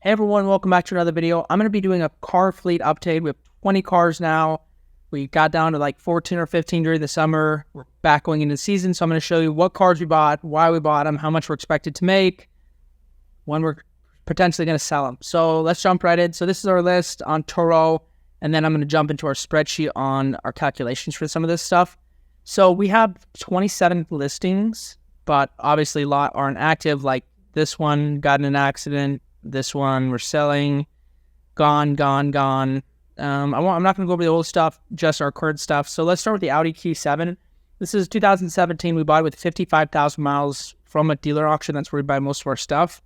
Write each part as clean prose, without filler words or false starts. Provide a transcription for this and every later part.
Hey everyone, welcome back to another video. I'm going to be doing a car fleet update. We have 20 cars now. We got down to like 14 or 15 during the summer. We're back going into the season, so I'm going to show you what cars we bought, why we bought them, how much we're expected to make, when we're potentially going to sell them. So let's jump right in. So this is our list on Turo, and then I'm going to jump into our spreadsheet on our calculations for some of this stuff. So we have 27 listings, but obviously a lot aren't active. Like this one got in an accident. This one we're selling, gone. I'm not going to go over the old stuff, just our current stuff. So let's start with the Audi Q7. This is 2017. We bought it with 55,000 miles from a dealer auction. That's where we buy most of our stuff.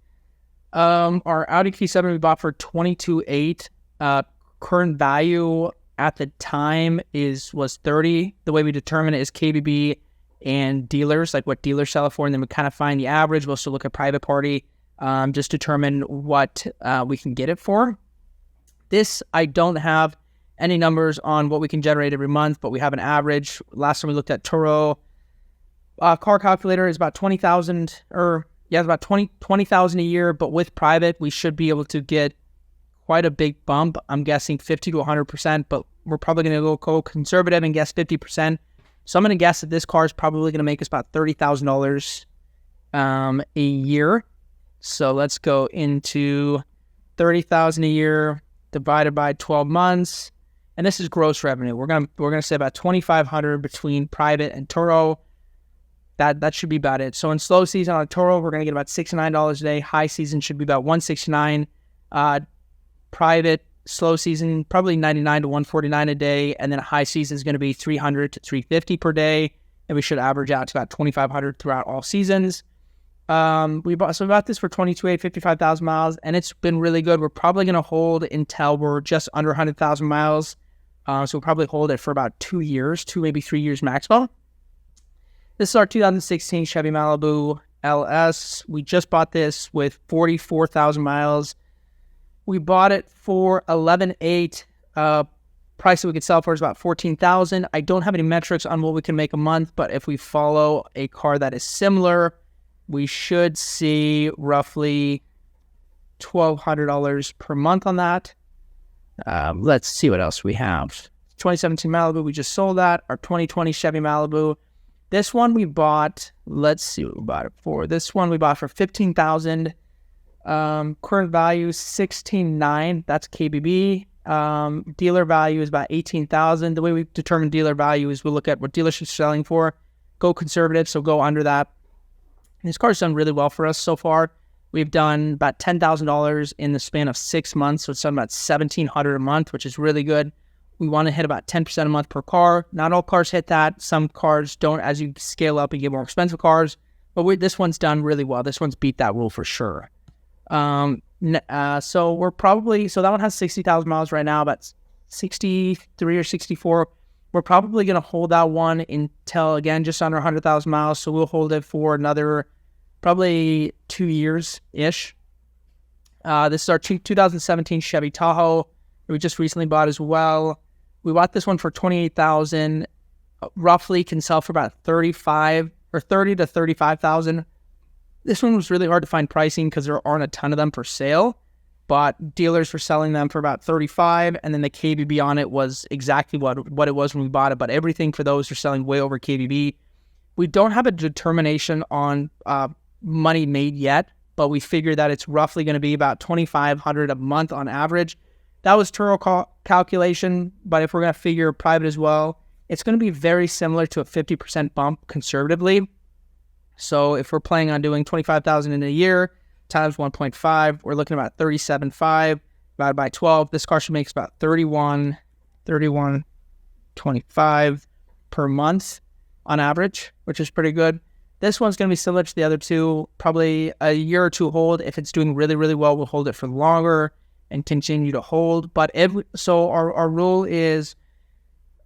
Our Audi Q7 we bought for $22,800. Current value at the time was 30. The way we determine it is KBB and dealers, like what dealers sell it for, and then we kind of find the average. We'll also look at private party. Just determine what we can get it for. This, I don't have any numbers on what we can generate every month, but we have an average. Last time we looked at Turo, car calculator is about 20,000, or yeah, it's about 20,000 a year, but with private, we should be able to get quite a big bump. I'm guessing 50 to 100%, but we're probably going to go conservative and guess 50%. So I'm going to guess that this car is probably going to make us about $30,000 a year. So let's go into 30,000 a year divided by 12 months, and this is gross revenue. We're gonna say about 2,500 between private and Turo. That should be about it. So in slow season on Turo, we're gonna get about $69 a day. High season should be about $169. Private slow season probably $99 to $149 a day, and then a high season is going to be $300 to $350 per day, and we should average out to about $2,500 throughout all seasons. We bought this for $22,800, 55,000 miles, and it's been really good. We're probably going to hold until we're just under 100,000 miles. So we'll probably hold it for about 2 years, maybe 3 years maximum. This is our 2016 Chevy Malibu LS. We just bought this with 44,000 miles. We bought it for $11,800. Price that we could sell for is about $14,000. I don't have any metrics on what we can make a month, but if we follow a car that is similar, we should see roughly $1,200 per month on that. Let's see what else we have. 2017 Malibu, we just sold that. Our 2020 Chevy Malibu. This one we bought, let's see what we bought it for. This one we bought for $15,000. Current value $16,900. That's KBB. Dealer value is about $18,000. The way we determine dealer value is we look at what dealerships are selling for. Go conservative, so go under that. This car's done really well for us so far. We've done about $10,000 in the span of 6 months, so it's done about $1,700 a month, which is really good. We want to hit about 10% a month per car. Not all cars hit that. Some cars don't as you scale up and get more expensive cars, but this one's done really well. This one's beat that rule for sure. So that one has 60,000 miles right now, about 63 or 64. We're probably going to hold that one until, again, just under 100,000 miles. So we'll hold it for another probably 2 years-ish. This is our 2017 Chevy Tahoe that we just recently bought as well. We bought this one for $28,000. Roughly can sell for about $30,000 to $35,000. This one was really hard to find pricing because there aren't a ton of them for sale. But dealers were selling them for about $35,000, and then the KBB on it was exactly what it was when we bought it. But everything for those are selling way over KBB. We don't have a determination on money made yet, but we figure that it's roughly going to be about $2,500 a month on average. That was Turo calculation, but if we're going to figure private as well, it's going to be very similar to a 50% bump conservatively. So if we're planning on doing $25,000 in a year, times 1.5, we're looking at about 37.5 divided by 12. This car should make about 31.25 per month on average, which is pretty good. This one's going to be similar to the other two, probably a year or two hold. If it's doing really, really well, we'll hold it for longer and continue to hold. But so our rule is,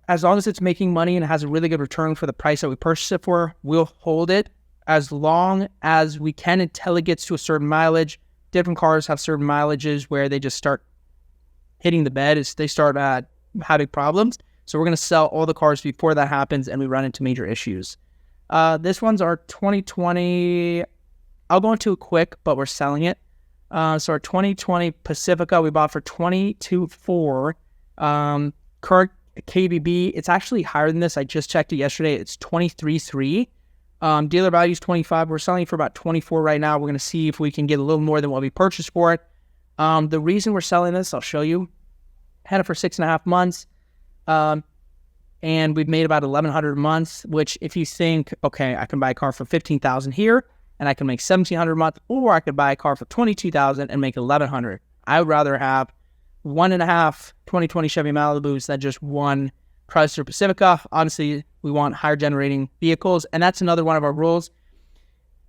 as long as it's making money and has a really good return for the price that we purchased it for, we'll hold it as long as we can until it gets to a certain mileage. Different cars have certain mileages where they just start hitting the bed as they start having problems. So we're going to sell all the cars before that happens and we run into major issues. This one's our 2020. I'll go into it quick, but we're selling it. So our 2020 Pacifica we bought for 22.4. Current KBB, it's actually higher than this. I just checked it yesterday. It's 23.3. Dealer value is 25. We're selling for about 24 right now. We're going to see if we can get a little more than what we purchased for it. The reason we're selling this, I'll show you. Had it for 6.5 months. And we've made about $1,100 a month, which if you think, okay, I can buy a car for $15,000 here and I can make $1,700 a month, or I could buy a car for $22,000 and make $1,100. I would rather have 1.5 2020 Chevy Malibus than just one Chrysler Pacifica. Honestly, we want higher generating vehicles, and that's another one of our rules.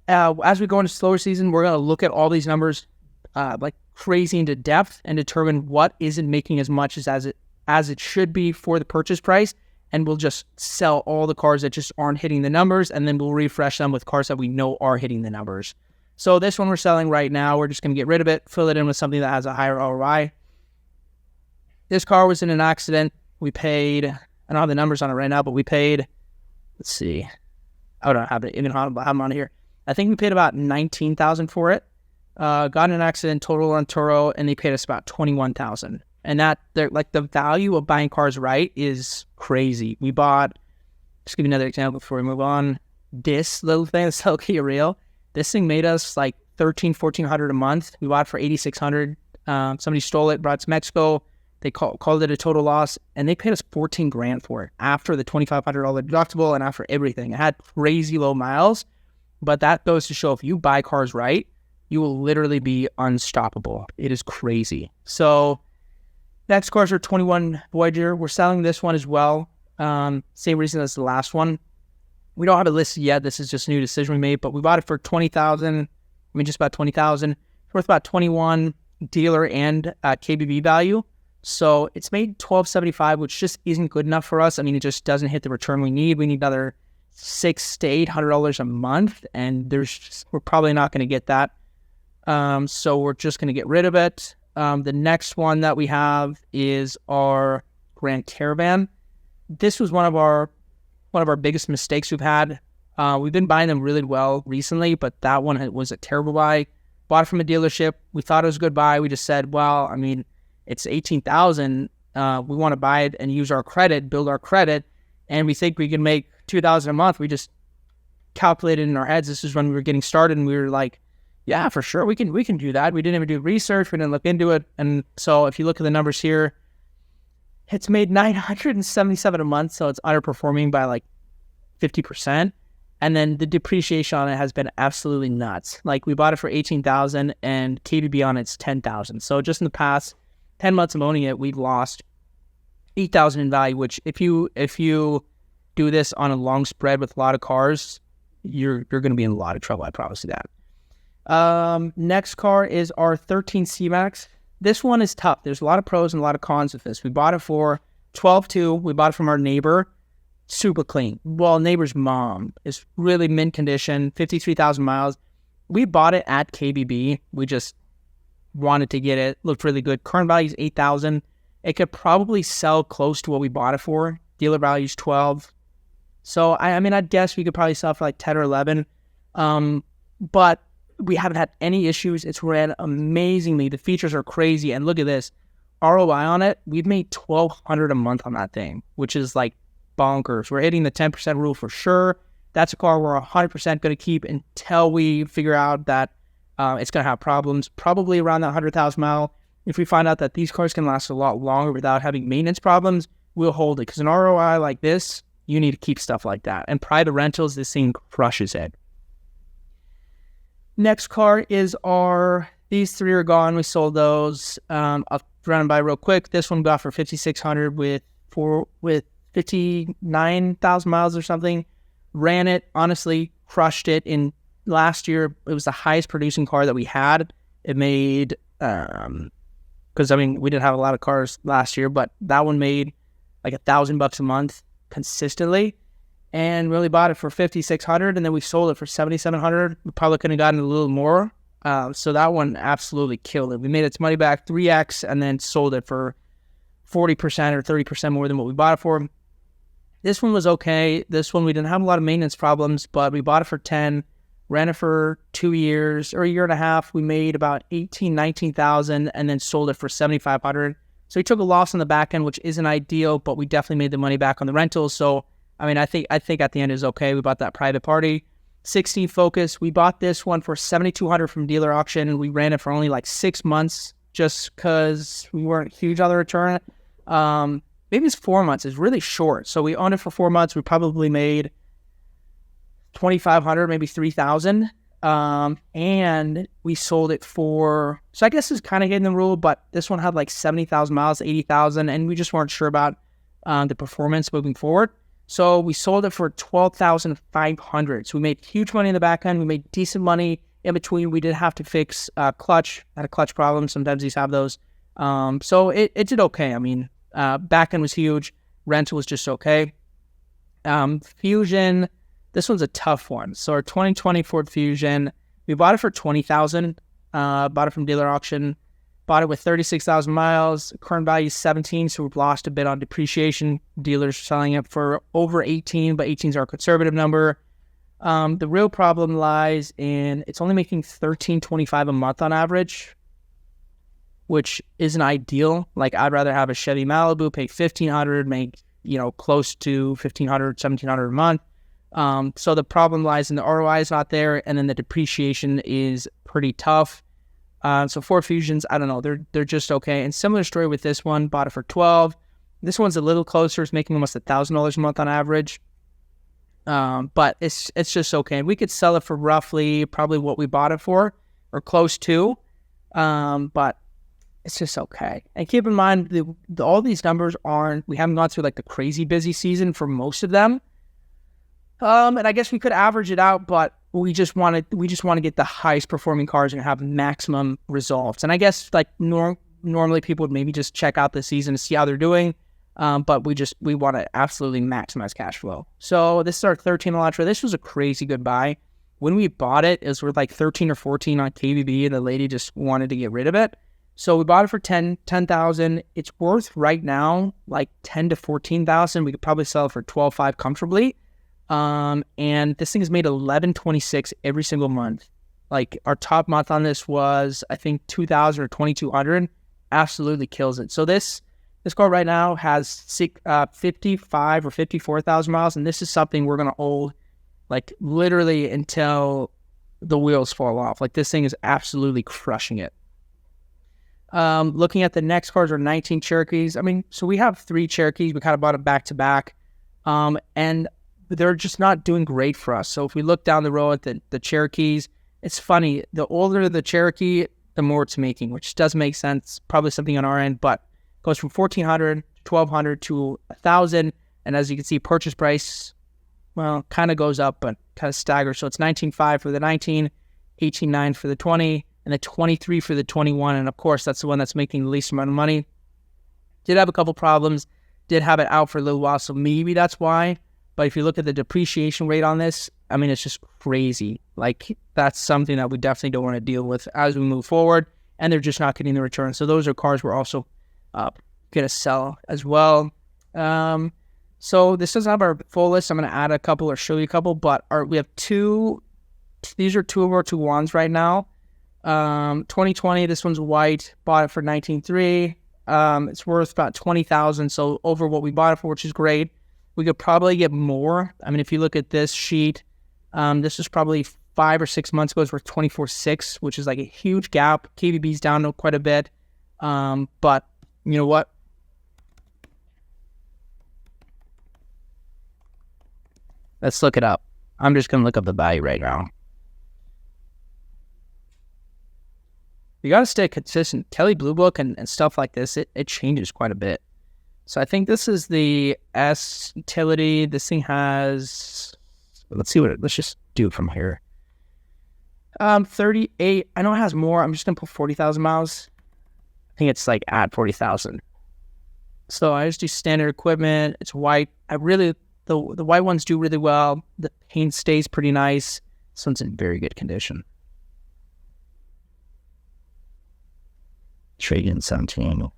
As we go into slower season, we're going to look at all these numbers like crazy into depth and determine what isn't making as much as it should be for the purchase price, and we'll just sell all the cars that just aren't hitting the numbers, and then we'll refresh them with cars that we know are hitting the numbers. So this one we're selling right now, we're just going to get rid of it, fill it in with something that has a higher ROI. This car was in an accident. We paid, I don't have the numbers on it right now, but we paid, let's see. I don't have it, even have them on here. I think we paid about $19,000 for it. Got in an accident, total on Turo, and they paid us about $21,000. And that, like, the value of buying cars right is crazy. We bought, just give you another example before we move on. This little thing, this little Kia Rio, this thing made us like $1,400 a month. We bought it for $8,600. Somebody stole it, brought it to Mexico. They called it a total loss, and they paid us $14,000 for it after the $2,500 deductible and after everything. It had crazy low miles, but that goes to show if you buy cars right, you will literally be unstoppable. It is crazy. So next cars are 21 Voyager. We're selling this one as well. Same reason as the last one. We don't have it listed yet. This is just a new decision we made, but we bought it for $20,000. I mean, just about $20,000. It's worth about $21 dealer and KBB value. So it's made $1,275, which just isn't good enough for us. I mean, it just doesn't hit the return we need. We need another $600 to $800 a month, and we're probably not going to get that. So we're just going to get rid of it. The next one that we have is our Grand Caravan. This was one of our biggest mistakes we've had. We've been buying them really well recently, but that one was a terrible buy. Bought it from a dealership. We thought it was a good buy. We just said, well, I mean, it's $18,000. We want to buy it and use our credit, build our credit, and we think we can make $2,000 a month. We just calculated in our heads. This is when we were getting started, and we were like, yeah, for sure, we can do that. We didn't even do research. We didn't look into it. And so if you look at the numbers here, it's made $977 a month, so it's underperforming by like 50%. And then the depreciation on it has been absolutely nuts. Like, we bought it for $18,000 and KBB on it's $10,000. So just in the past 10 months of owning it, we've lost $8,000 in value, which if you do this on a long spread with a lot of cars, you're going to be in a lot of trouble. I promise you that. Next car is our 13 C-Max. This one is tough. There's a lot of pros and a lot of cons with this. We bought it for $12,200. We bought it from our neighbor. Super clean. Well, neighbor's mom is really mint condition, 53,000 miles. We bought it at KBB. We just wanted to get it. Looked really good. Current value is $8,000. It could probably sell close to what we bought it for. Dealer value is $12,000. So, I mean, I'd guess we could probably sell for like $10,000 or $11,000. But we haven't had any issues. It's ran amazingly. The features are crazy. And look at this. ROI on it, we've made $1,200 a month on that thing, which is like bonkers. We're hitting the 10% rule for sure. That's a car we're 100% going to keep until we figure out that it's going to have problems, probably around that 100,000 mile. If we find out that these cars can last a lot longer without having maintenance problems, we'll hold it. Because an ROI like this, you need to keep stuff like that. And private rentals, this thing crushes it. Next car is these three are gone. We sold those. I'll run them by real quick. This one got for $5,600 with 59,000 miles or something. Ran it, honestly, crushed it. In last year, it was the highest producing car that we had. It made, because I mean, we didn't have a lot of cars last year, but that one made like $1,000 a month consistently. And really bought it for $5,600, and then we sold it for $7,700. We probably could have gotten a little more. So that one absolutely killed it. We made its money back 3x, and then sold it for 40% or 30% more than what we bought it for. This one was okay. This one we didn't have a lot of maintenance problems, but we bought it for $10,000. ran it for 2 years or a year and a half. We made about 19,000 and then sold it for 7,500. So we took a loss on the back end, which isn't ideal, but we definitely made the money back on the rentals. So, I mean, I think at the end is okay. We bought that private party. 16 Focus. We bought this one for 7,200 from dealer auction, and we ran it for only like 6 months just because we weren't huge on the return. Maybe it's 4 months. It's really short. So we owned it for 4 months. We probably made 2,500, maybe 3,000. And we sold it for, so I guess it's kind of hitting the rule, but this one had like 70,000 miles, 80,000, and we just weren't sure about the performance moving forward. So we sold it for 12,500. So we made huge money in the back end. We made decent money in between. We did have to fix clutch, had a clutch problem. Sometimes these have those. So it did okay. I mean, back end was huge. Rental was just okay. Fusion, this one's a tough one. So our 2020 Ford Fusion, we bought it for 20,000. Bought it from dealer auction. Bought it with 36,000 miles. Current value is 17, so we've lost a bit on depreciation. Dealers are selling it for over 18, but 18 is our conservative number. The real problem lies in it's only making $1,325 a month on average, which isn't ideal. Like, I'd rather have a Chevy Malibu, pay $1,500, make, close to $1,500, $1,700 a month. So the problem lies in the ROI is not there, and then the depreciation is pretty tough. So Ford Fusions, I don't know, they're just okay. And similar story with this one, bought it for 12. This one's a little closer. It's making almost $1,000 a month on average. But it's just okay. And we could sell it for roughly probably what we bought it for or close to. But it's just okay. And keep in mind, all these numbers we haven't gone through like the crazy busy season for most of them. And I guess we could average it out, but we just want to get the highest performing cars and have maximum results. And I guess like normally people would maybe just check out the season to see how they're doing. But we want to absolutely maximize cash flow. So this is our 13 Elantra. This was a crazy good buy. When we bought it, it was worth like 13 or 14 on KBB, and the lady just wanted to get rid of it. So we bought it for 10,000. It's worth right now like 10 to 14,000. We could probably sell it for 12.5 comfortably. And this thing has made 1126 every single month. Like, our top month on this was, I think, 2,000 or 2,200. Absolutely kills it. So this car right now has 55 or 54,000 miles, and this is something we're going to hold like literally until the wheels fall off. Like, this thing is absolutely crushing it. Looking at the next cars are 19 Cherokees. I mean, so we have 3 Cherokees. We kind of bought them back to back. And they're just not doing great for us. So if we look down the road at the Cherokees, it's funny. The older the Cherokee, the more it's making, which does make sense. Probably something on our end, but it goes from 1,400 to 1,200 to 1,000. And as you can see, purchase price, well, kind of goes up, but kind of staggers. So it's 19.5 for the 19, 18.9 for the 20, and the 23 for the 21. And of course, that's the one that's making the least amount of money. Did have a couple problems. Did have it out for a little while, so maybe that's why. But if you look at the depreciation rate on this, I mean, it's just crazy. Like, that's something that we definitely don't want to deal with as we move forward. And they're just not getting the return. So those are cars we're also going to sell as well. So this doesn't have our full list. I'm going to add a couple or show you a couple. But we have these are 2 of our 2-1s right now. 2020, this one's white. Bought it for 19.3. It's worth about 20,000. So over what we bought it for, which is great. We could probably get more. I mean, if you look at this sheet, this is probably 5 or 6 months ago. It's worth 24.6, which is like a huge gap. KBB's down quite a bit. But you know what? Let's look it up. I'm just going to look up the value right now. You got to stay consistent. Kelley Blue Book and stuff like this, it changes quite a bit. So I think this is the S utility. This thing has, let's just do it from here. 38. I know it has more. I'm just going to put 40,000 miles. I think it's like at 40,000. So I just do standard equipment. It's white. The white ones do really well. The paint stays pretty nice. This one's in very good condition. Trade in 17.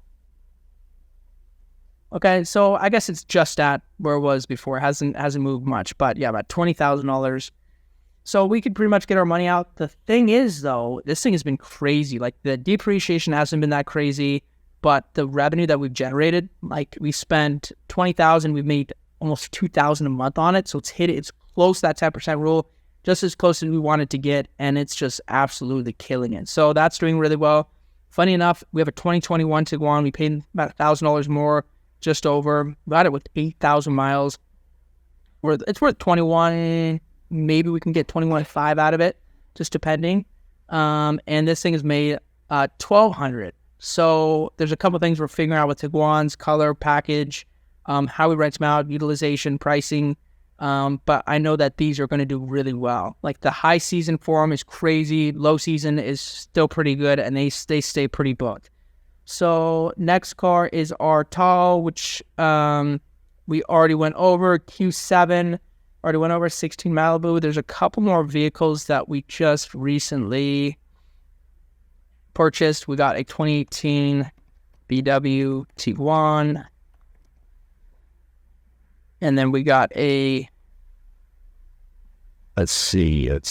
Okay, so I guess it's just at where it was before. It hasn't moved much, but yeah, about $20,000. So we could pretty much get our money out. The thing is, though, this thing has been crazy. Like, the depreciation hasn't been that crazy, but the revenue that we've generated, like, we spent $20,000, we've made almost $2,000 a month on it. So it's close to that 10% rule, just as close as we wanted to get, and it's just absolutely killing it. So that's doing really well. Funny enough, we have a 2021 Tiguan. We paid about $1,000 more, just over. We got it with 8,000 miles. It's worth 21. Maybe we can get 21.5 out of it, just depending. And this thing is made $1,200. So there's a couple things we're figuring out with Tiguan's: color, package, how we rent them out, utilization, pricing. But I know that these are going to do really well. Like, the high season for them is crazy. Low season is still pretty good, and they stay pretty booked. So next car is our Tahoe, which we already went over. Q7, already went over. 16 Malibu. There's a couple more vehicles that we just recently purchased. We got a 2018 VW Tiguan. And then we got a, let's see. And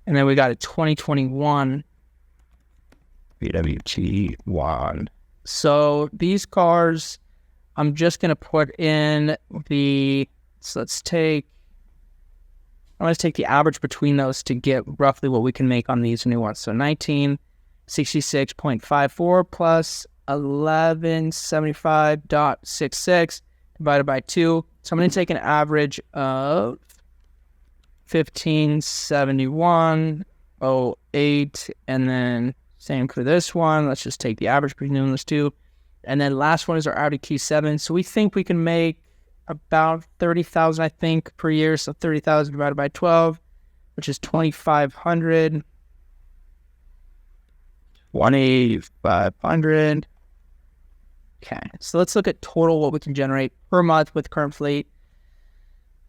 then we got a 2021 VW Tiguan. So these cars, I'm just going to put in so I'm going to take the average between those to get roughly what we can make on these new ones. So 1966.54 plus 1175.66 divided by 2. So I'm going to take an average of 1571.08, and then same for this one. Let's just take the average between those two. And then last one is our Audi Q7. So we think we can make about 30,000, I think, per year. So 30,000 divided by 12, which is 2,500. 2,500. Okay, so let's look at total what we can generate per month with current fleet.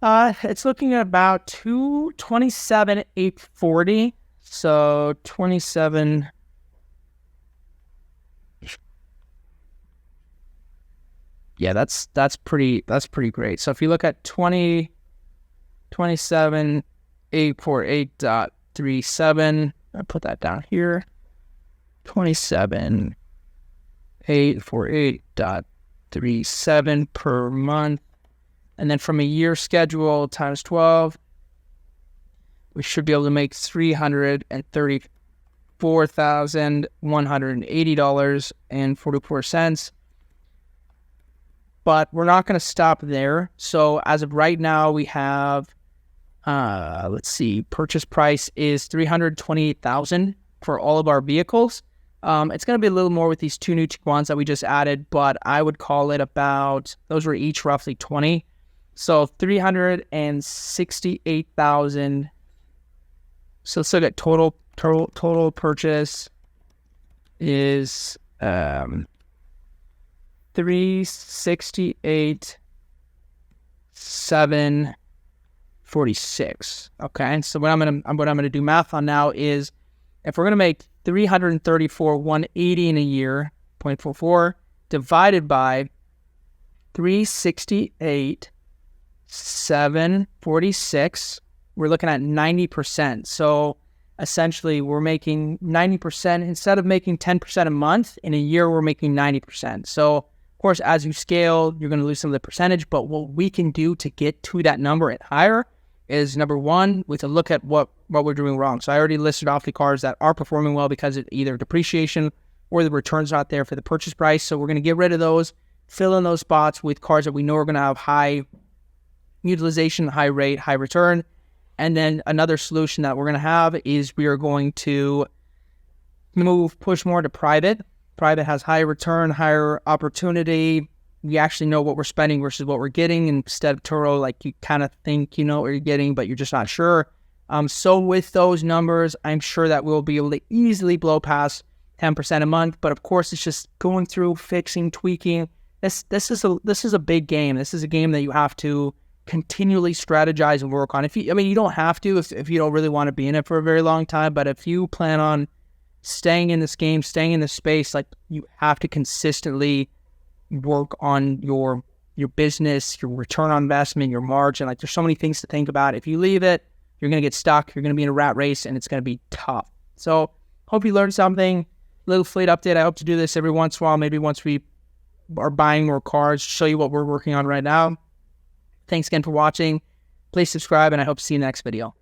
It's looking at about 227,840. So 27. Yeah, that's pretty great. So if you look at 27,848.37, I put that down here. 27,848.37 per month. And then from a year schedule times 12, we should be able to make $334,180.44. But we're not going to stop there. So as of right now, we have, let's see, purchase price is $328,000 for all of our vehicles. It's going to be a little more with these two new Tiguans that we just added, but I would call it about, those were each roughly 20. So 368,000. So let's look at total purchase is 368,746. Okay, so what I'm gonna do math on now is, if we're gonna make 334,180 in a year, 0.44 divided by 368,746, we're looking at 90%. So essentially, we're making 90%. Instead of making 10% a month, in a year, we're making 90%. So, of course, as you scale, you're going to lose some of the percentage. But what we can do to get to that number and higher is, number one, we can look at what we're doing wrong. So I already listed off the cars that are performing well because of either depreciation or the return's not there for the purchase price. So we're going to get rid of those, fill in those spots with cars that we know are going to have high utilization, high rate, high return. And then another solution that we're going to have is we are going to push more to private. Private has higher return, higher opportunity. We actually know what we're spending versus what we're getting, instead of Turo, like, you kind of think you know what you're getting, but you're just not sure. So with those numbers, I'm sure that we'll be able to easily blow past 10% a month. But of course, it's just going through, fixing, tweaking. This is a big game. This is a game that you have to continually strategize and work on. You don't have to if you don't really want to be in it for a very long time, but if you plan on staying in this game, staying in this space, like, you have to consistently work on your your business, your return on investment, your margin. Like there's so many things to think about. If you leave it, you're going to get stuck. You're going to be in a rat race and it's going to be tough. So hope you learned something. Little fleet update. I hope to do this every once in a while. Maybe once we are buying more cars, show you what we're working on right now. Thanks again for watching. Please subscribe and I hope to see you in the next video.